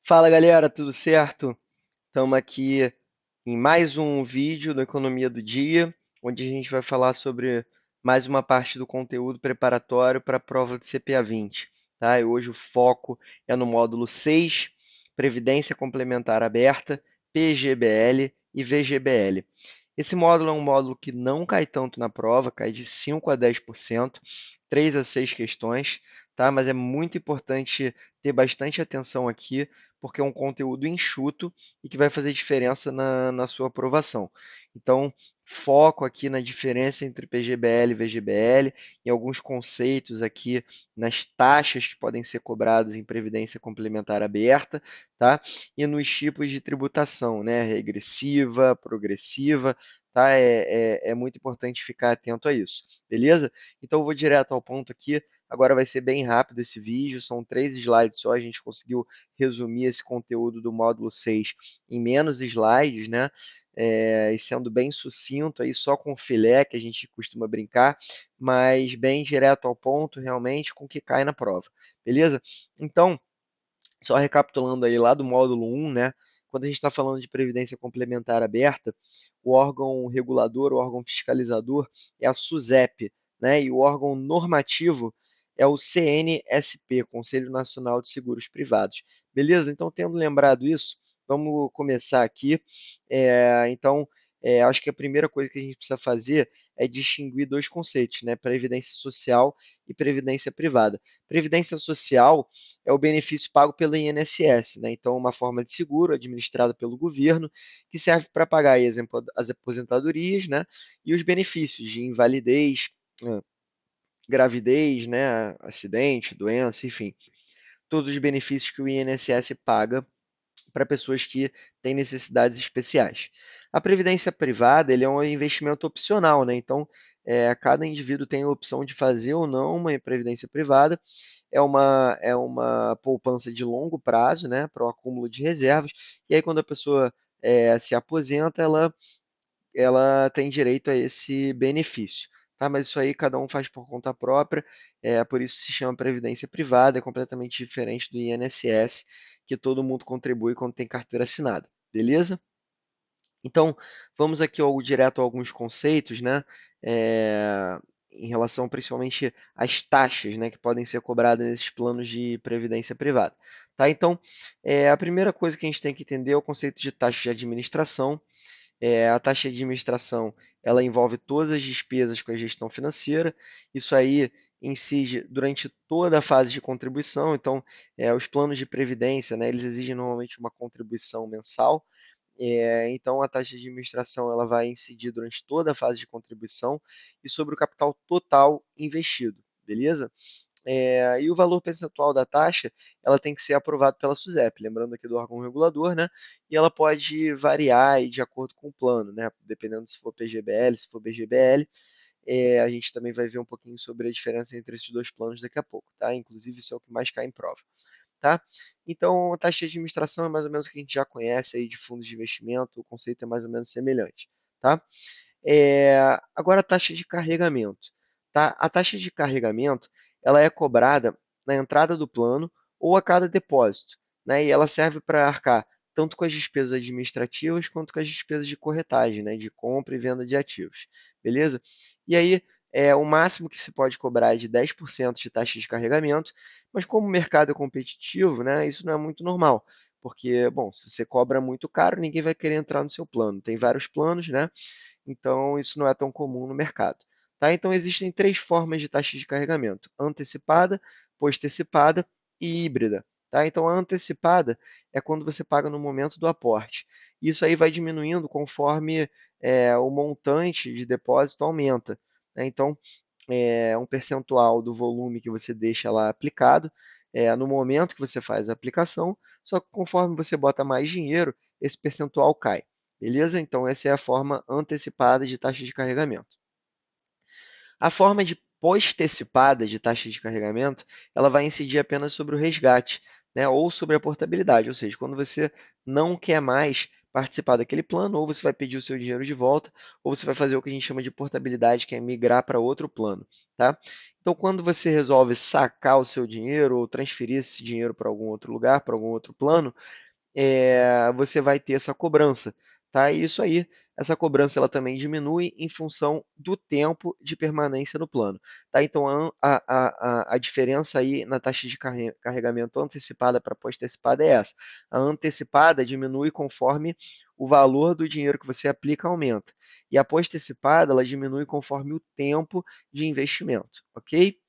Fala galera, tudo certo? Estamos aqui em mais um vídeo do Economia do Dia, onde a gente vai falar sobre mais uma parte do conteúdo preparatório para a prova de CPA 20, tá? E hoje o foco é no módulo 6, Previdência Complementar Aberta, PGBL e VGBL. Esse módulo é um módulo que não cai tanto na prova, cai de 5 a 10%, 3 a 6 questões, tá? Mas é muito importante ter bastante atenção aqui, porque é um conteúdo enxuto e que vai fazer diferença na sua aprovação. Então, foco aqui na diferença entre PGBL e VGBL, em alguns conceitos aqui nas taxas que podem ser cobradas em previdência complementar aberta, tá? E nos tipos de tributação, né? Regressiva, progressiva, tá? É muito importante ficar atento a isso, beleza? Então, eu vou direto ao ponto aqui. Agora vai ser bem rápido esse vídeo, são 3 slides só, a gente conseguiu resumir esse conteúdo do módulo 6 em menos slides, né? E sendo bem sucinto aí, só com filé, que a gente costuma brincar, mas bem direto ao ponto, realmente, com o que cai na prova, beleza? Então, só recapitulando aí lá do módulo 1, né? Quando a gente está falando de previdência complementar aberta, o órgão regulador, o órgão fiscalizador é a SUSEP, né? E o órgão normativo é o CNSP, Conselho Nacional de Seguros Privados. Beleza? Então, tendo lembrado isso, vamos começar aqui. Então, acho que a primeira coisa que a gente precisa fazer é distinguir dois conceitos, né? Previdência social e previdência privada. Previdência social é o benefício pago pelo INSS, né? Então, uma forma de seguro administrada pelo governo que serve para pagar aí as aposentadorias, né? E os benefícios de invalidez, gravidez, né? Acidente, doença, enfim, todos os benefícios que o INSS paga para pessoas que têm necessidades especiais. A previdência privada, ele é um investimento opcional, né? Então, cada indivíduo tem a opção de fazer ou não uma previdência privada. É uma poupança de longo prazo, né? Para o acúmulo de reservas. E aí, quando a pessoa se aposenta, ela tem direito a esse benefício. Tá? Mas isso aí cada um faz por conta própria, por isso se chama previdência privada, é completamente diferente do INSS, que todo mundo contribui quando tem carteira assinada. Beleza? Então, vamos aqui direto a alguns conceitos, né? É, em relação principalmente às taxas, né, que podem ser cobradas nesses planos de previdência privada. Tá? Então, a primeira coisa que a gente tem que entender é o conceito de taxa de administração. A taxa de administração, ela envolve todas as despesas com a gestão financeira. Isso aí incide durante toda a fase de contribuição. Então, os planos de previdência, né, eles exigem normalmente uma contribuição mensal. Então, a taxa de administração ela vai incidir durante toda a fase de contribuição e sobre o capital total investido, beleza? E o valor percentual da taxa, ela tem que ser aprovado pela SUSEP, lembrando aqui do órgão regulador, né? E ela pode variar aí de acordo com o plano, né? Dependendo se for PGBL, se for BGBL. A gente também vai ver um pouquinho sobre a diferença entre esses dois planos daqui a pouco, tá? Inclusive, isso é o que mais cai em prova, tá? Então, a taxa de administração é mais ou menos o que a gente já conhece aí de fundos de investimento, o conceito é mais ou menos semelhante, tá? Agora, a taxa de carregamento. Tá? A taxa de carregamento ela é cobrada na entrada do plano ou a cada depósito, né? E ela serve para arcar tanto com as despesas administrativas quanto com as despesas de corretagem, né? De compra e venda de ativos. Beleza? E aí, o máximo que se pode cobrar é de 10% de taxa de carregamento, mas como o mercado é competitivo, né? Isso não é muito normal. Porque, bom, se você cobra muito caro, ninguém vai querer entrar no seu plano. Tem vários planos, né? Então, isso não é tão comum no mercado. Tá? Então, existem 3 formas de taxa de carregamento: antecipada, postecipada e híbrida. Tá? Então, a antecipada é quando você paga no momento do aporte. Isso aí vai diminuindo conforme o montante de depósito aumenta. Né? Então, um percentual do volume que você deixa lá aplicado no momento que você faz a aplicação, só que conforme você bota mais dinheiro, esse percentual cai. Beleza? Então, essa é a forma antecipada de taxa de carregamento. A forma de postecipada de taxa de carregamento, ela vai incidir apenas sobre o resgate, né, ou sobre a portabilidade, ou seja, quando você não quer mais participar daquele plano, ou você vai pedir o seu dinheiro de volta, ou você vai fazer o que a gente chama de portabilidade, que é migrar para outro plano, tá? Então, quando você resolve sacar o seu dinheiro ou transferir esse dinheiro para algum outro lugar, para algum outro plano, você vai ter essa cobrança, tá? E isso aí, essa cobrança ela também diminui em função do tempo de permanência no plano, tá? Então a diferença aí na taxa de carregamento antecipada para pós-antecipada é essa. A antecipada diminui conforme o valor do dinheiro que você aplica aumenta. E a pós-antecipada ela diminui conforme o tempo de investimento, ok?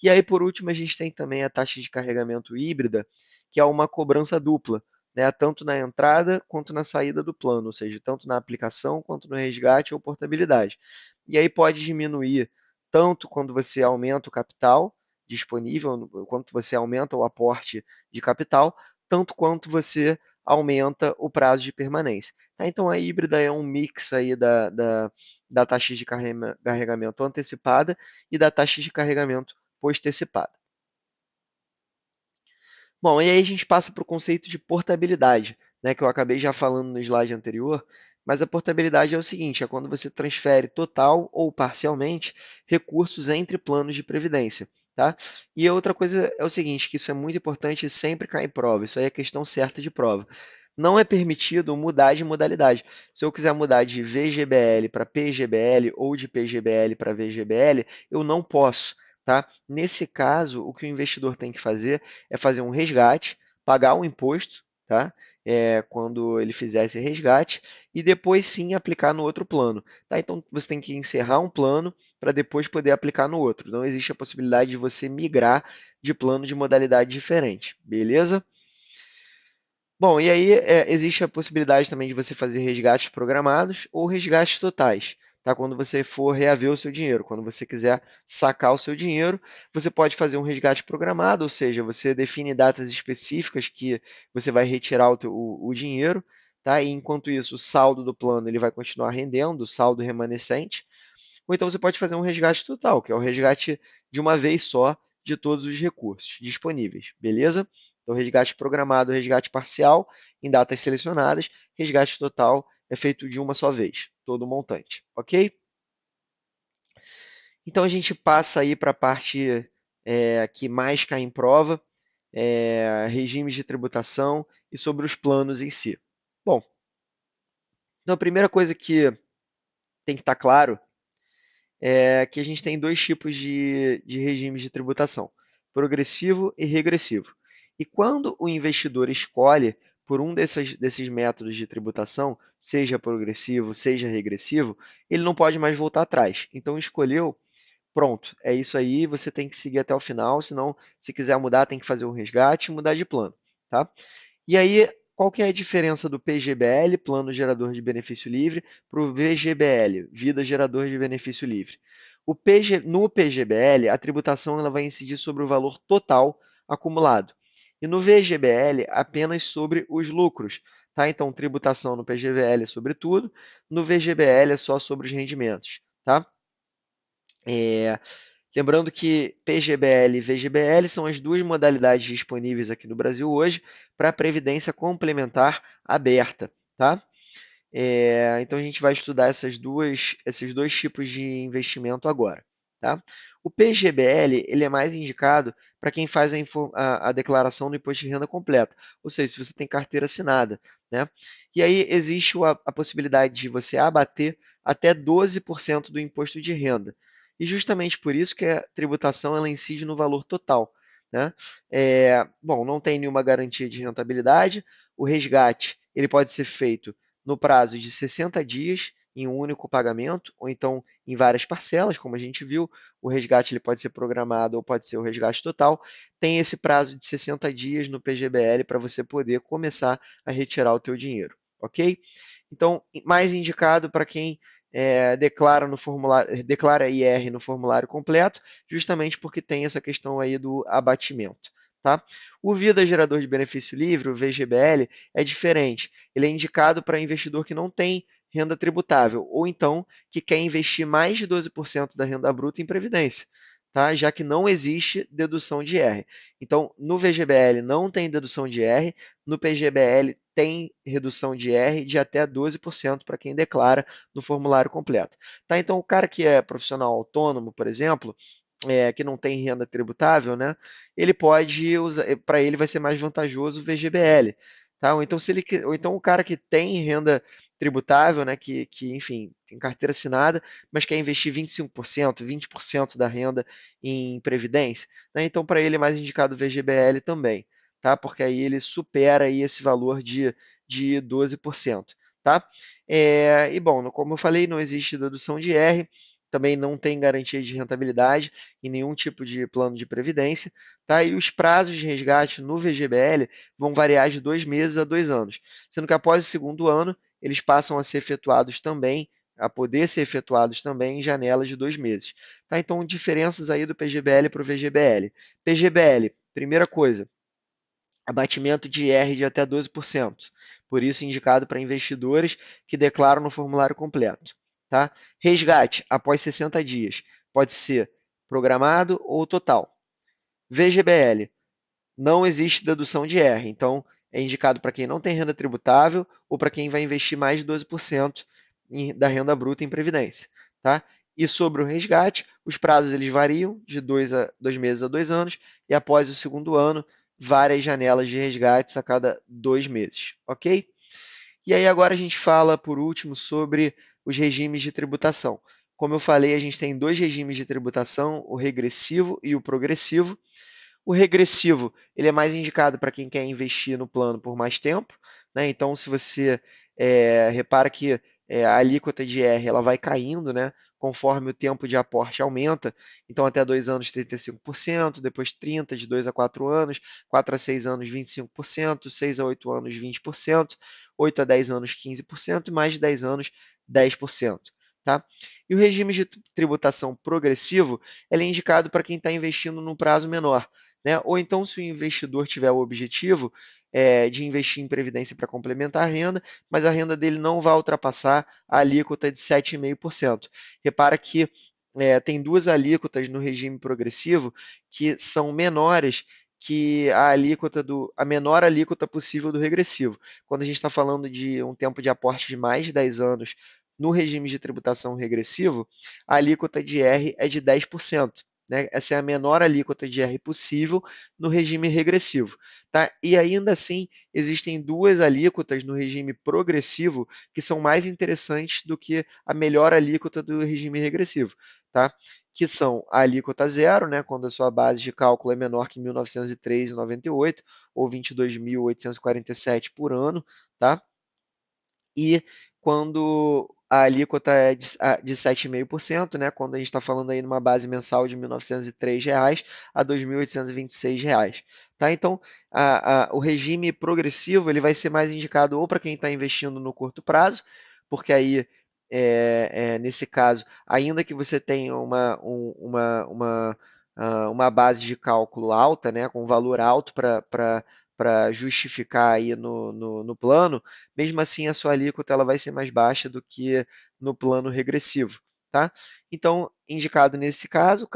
E aí, por último, a gente tem também a taxa de carregamento híbrida, que é uma cobrança dupla, né? Tanto na entrada quanto na saída do plano, ou seja, tanto na aplicação quanto no resgate ou portabilidade. E aí pode diminuir tanto quando você aumenta o capital disponível, quanto você aumenta o aporte de capital, tanto quanto você aumenta o prazo de permanência. Tá? Então a híbrida é um mix aí da taxa de carregamento antecipada e da taxa de carregamento post-antecipada. Bom, e aí a gente passa para o conceito de portabilidade, né, que eu acabei já falando no slide anterior, mas a portabilidade é o seguinte, é quando você transfere total ou parcialmente recursos entre planos de previdência, tá? E a outra coisa é o seguinte, que isso é muito importante e sempre cai em prova, isso aí é questão certa de prova. Não é permitido mudar de modalidade. Se eu quiser mudar de VGBL para PGBL ou de PGBL para VGBL, eu não posso, tá? Nesse caso, o que o investidor tem que fazer é fazer um resgate, pagar o imposto, tá? Quando ele fizer esse resgate, e depois sim aplicar no outro plano. Tá? Então você tem que encerrar um plano para depois poder aplicar no outro. Não existe a possibilidade de você migrar de plano de modalidade diferente, beleza? Bom, e aí existe a possibilidade também de você fazer resgates programados ou resgates totais, tá? Quando você for reaver o seu dinheiro, quando você quiser sacar o seu dinheiro, você pode fazer um resgate programado, ou seja, você define datas específicas que você vai retirar o dinheiro, tá? E enquanto isso, o saldo do plano ele vai continuar rendendo, o saldo remanescente. Ou então você pode fazer um resgate total, que é o resgate de uma vez só de todos os recursos disponíveis, beleza? Então, resgate programado, resgate parcial em datas selecionadas, resgate total é feito de uma só vez, todo o montante, ok? Então a gente passa aí para a parte que mais cai em prova, regimes de tributação e sobre os planos em si. Bom, então a primeira coisa que tem que estar claro é que a gente tem dois tipos de regimes de tributação, progressivo e regressivo. E quando o investidor escolhe por um desses métodos de tributação, seja progressivo, seja regressivo, ele não pode mais voltar atrás. Então, escolheu, pronto, é isso aí, você tem que seguir até o final, senão, se quiser mudar, tem que fazer um resgate e mudar de plano, tá? E aí, qual que é a diferença do PGBL, Plano Gerador de Benefício Livre, para o VGBL, Vida Gerador de Benefício Livre? No PGBL, a tributação ela vai incidir sobre o valor total acumulado. E no VGBL, apenas sobre os lucros. Tá? Então, tributação no PGBL é sobre tudo, no VGBL é só sobre os rendimentos. Tá? É, Lembrando que PGBL e VGBL são as duas modalidades disponíveis aqui no Brasil hoje para a previdência complementar aberta, tá? Então a gente vai estudar esses dois tipos de investimento agora, tá? O PGBL ele é mais indicado para quem faz a declaração do imposto de renda completa, ou seja, se você tem carteira assinada, né? E aí existe a possibilidade de você abater até 12% do imposto de renda. E justamente por isso que a tributação ela incide no valor total, né? Bom, não tem nenhuma garantia de rentabilidade. O resgate ele pode ser feito no prazo de 60 dias em um único pagamento, ou então em várias parcelas, como a gente viu, o resgate ele pode ser programado ou pode ser o resgate total. Tem esse prazo de 60 dias no PGBL para você poder começar a retirar o teu dinheiro, ok? Então, mais indicado para quem declara no formulário, declara IR no formulário completo, justamente porque tem essa questão aí do abatimento. Tá? O Vida Gerador de Benefício Livre, o VGBL, é diferente. Ele é indicado para investidor que não tem renda tributável, ou então que quer investir mais de 12% da renda bruta em previdência. tá? Já que não existe dedução de IR. Então, no VGBL não tem dedução de IR, no PGBL tem redução de IR de até 12% para quem declara no formulário completo. Tá? Então, o cara que é profissional autônomo, por exemplo, que não tem renda tributável, né? Ele pode usar, para ele vai ser mais vantajoso o VGBL, tá? Ou então, ou então o cara que tem renda tributável, né? Enfim, tem carteira assinada, mas quer investir 25%, 20% da renda em previdência, né? Então, para ele é mais indicado o VGBL também, tá? Porque aí ele supera aí esse valor de 12%, tá? E bom, como eu falei, não existe dedução de R, também não tem garantia de rentabilidade em nenhum tipo de plano de previdência, tá? E os prazos de resgate no VGBL vão variar de 2 meses a 2 anos, sendo que após o segundo ano, eles passam a ser efetuados também, a poder ser efetuados também em janelas de 2 meses. Tá? Então, diferenças aí do PGBL para o VGBL. PGBL, primeira coisa, abatimento de IR de até 12%, por isso indicado para investidores que declaram no formulário completo. Tá? Resgate após 60 dias, pode ser programado ou total. VGBL, não existe dedução de IR, então é indicado para quem não tem renda tributável ou para quem vai investir mais de 12% da renda bruta em previdência. Tá? E sobre o resgate, os prazos eles variam de 2 meses a 2 anos, e após o segundo ano, várias janelas de resgates a cada 2 meses. Ok? E aí agora a gente fala, por último, sobre os regimes de tributação. Como eu falei, a gente tem dois regimes de tributação, o regressivo e o progressivo. O regressivo, ele é mais indicado para quem quer investir no plano por mais tempo, né? Então, se você repara que a alíquota de R ela vai caindo, né? Conforme o tempo de aporte aumenta, então até 2 anos 35%, depois 30%, de 2 a 4 anos, 4 a 6 anos 25%, 6 a 8 anos 20%, 8 a 10 anos 15% e mais de 10 anos 10%. Tá? E o regime de tributação progressivo ele é indicado para quem está investindo num prazo menor, né? Ou então, se o investidor tiver o objetivo de investir em previdência para complementar a renda, mas a renda dele não vai ultrapassar a alíquota de 7,5%. Repara que tem duas alíquotas no regime progressivo que são menores que a menor alíquota possível do regressivo. Quando a gente está falando de um tempo de aporte de mais de 10 anos no regime de tributação regressivo, a alíquota de R é de 10%. Né? Essa é a menor alíquota de R possível no regime regressivo. Tá? E ainda assim, existem duas alíquotas no regime progressivo que são mais interessantes do que a melhor alíquota do regime regressivo. Tá? Que são a alíquota zero, né? Quando a sua base de cálculo é menor que 1.903,98 ou 22.847 por ano. Tá? E quando a alíquota é de 7,5%, né? Quando a gente está falando aí numa base mensal de R$ 1.903 a R$ 2.826. Tá? Então, o regime progressivo ele vai ser mais indicado ou para quem está investindo no curto prazo, porque aí, nesse caso, ainda que você tenha uma base de cálculo alta, né, com valor alto para justificar aí no plano, mesmo assim a sua alíquota ela vai ser mais baixa do que no plano regressivo. Tá? Então, indicado nesse caso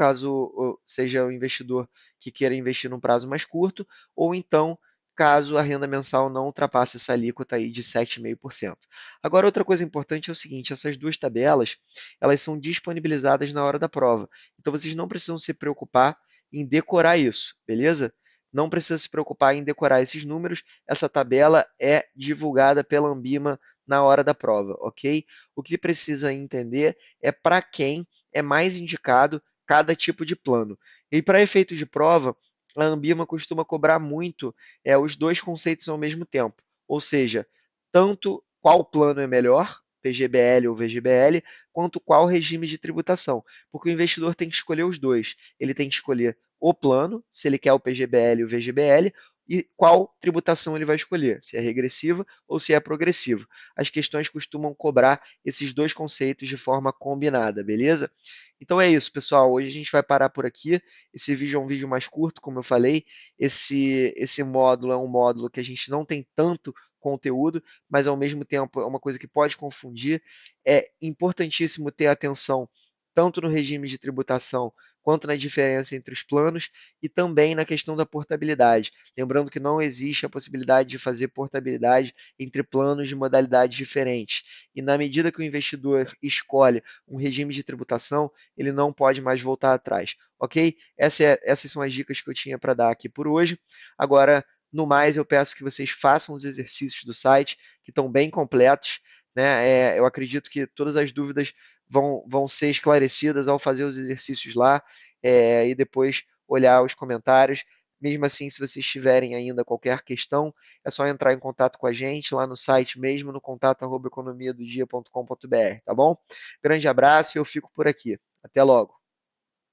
seja o investidor que queira investir num prazo mais curto, ou então caso a renda mensal não ultrapasse essa alíquota aí de 7,5%. Agora, outra coisa importante é o seguinte, essas duas tabelas, elas são disponibilizadas na hora da prova. Então, vocês não precisam se preocupar em decorar isso, beleza? Não precisa se preocupar em decorar esses números, essa tabela é divulgada pela Ambima na hora da prova, ok? O que precisa entender é para quem é mais indicado cada tipo de plano. E para efeito de prova, a Ambima costuma cobrar muito os dois conceitos ao mesmo tempo, ou seja, tanto qual plano é melhor, PGBL ou VGBL, quanto qual regime de tributação, porque o investidor tem que escolher os dois. Ele tem que escolher o plano, se ele quer o PGBL ou o VGBL, e qual tributação ele vai escolher, se é regressiva ou se é progressiva. As questões costumam cobrar esses dois conceitos de forma combinada, beleza? Então é isso, pessoal. Hoje a gente vai parar por aqui. Esse vídeo é um vídeo mais curto, como eu falei. Esse módulo é um módulo que a gente não tem tanto conteúdo, mas ao mesmo tempo é uma coisa que pode confundir. É importantíssimo ter atenção tanto no regime de tributação quanto na diferença entre os planos e também na questão da portabilidade. Lembrando que não existe a possibilidade de fazer portabilidade entre planos de modalidades diferentes. E na medida que o investidor escolhe um regime de tributação, ele não pode mais voltar atrás, ok? Essas são as dicas que eu tinha para dar aqui por hoje. Agora, no mais, eu peço que vocês façam os exercícios do site, que estão bem completos, né? Eu acredito que todas as dúvidas vão ser esclarecidas ao fazer os exercícios lá, e depois olhar os comentários. Mesmo assim, se vocês tiverem ainda qualquer questão, é só entrar em contato com a gente lá no site mesmo, no contato@economiadodia.com.br, tá bom? Grande abraço e eu fico por aqui. Até logo.